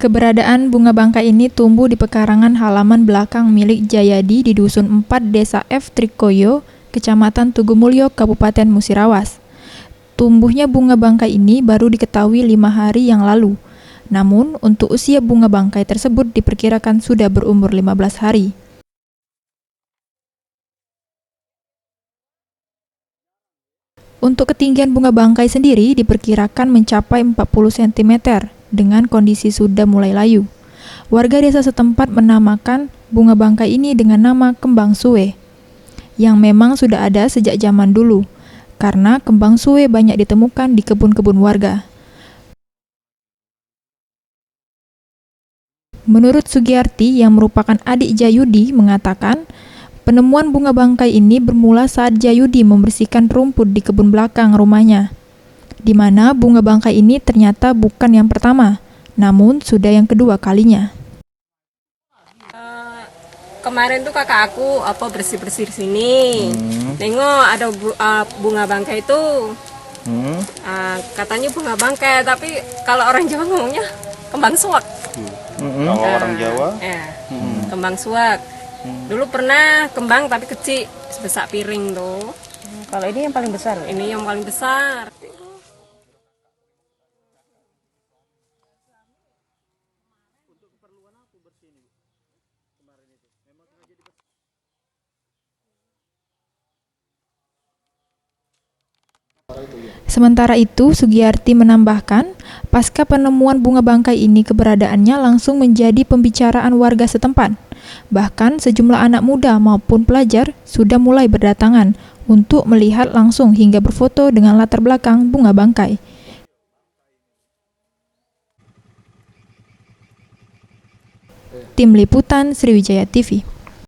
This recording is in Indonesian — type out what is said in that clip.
Keberadaan bunga bangkai ini tumbuh di pekarangan halaman belakang milik Jayadi di Dusun 4 Desa F. Trikoyo, Kecamatan Tugumulyo, Kabupaten Musirawas. Tumbuhnya bunga bangkai ini baru diketahui 5 hari yang lalu. Namun, untuk usia bunga bangkai tersebut diperkirakan sudah berumur 15 hari. Untuk ketinggian bunga bangkai sendiri diperkirakan mencapai 40 cm dengan kondisi sudah mulai layu. Warga desa setempat menamakan bunga bangkai ini dengan nama kembang suwe, yang memang sudah ada sejak zaman dulu, karena kembang suwe banyak ditemukan di kebun-kebun warga. Menurut Sugiyarti yang merupakan adik Jayudi mengatakan, penemuan bunga bangkai ini bermula saat Jayudi membersihkan rumput di kebun belakang rumahnya, di mana bunga bangkai ini ternyata bukan yang pertama, namun sudah yang kedua kalinya. Kemarin tuh kakak aku bersih-bersih di sini, nengok ada bunga bangkai itu, katanya bunga bangkai, tapi kalau orang Jawa ngomongnya kembang suwak. Kalau orang Jawa? Kembang suwak. Dulu pernah kembang tapi kecil, sebesar piring tuh. Kalau ini yang paling besar? Ini yang paling besar. Sementara itu, Sugiyarti menambahkan, pasca penemuan bunga bangkai ini keberadaannya langsung menjadi pembicaraan warga setempat. Bahkan sejumlah anak muda maupun pelajar sudah mulai berdatangan untuk melihat langsung hingga berfoto dengan latar belakang bunga bangkai. Tim Liputan Sriwijaya TV.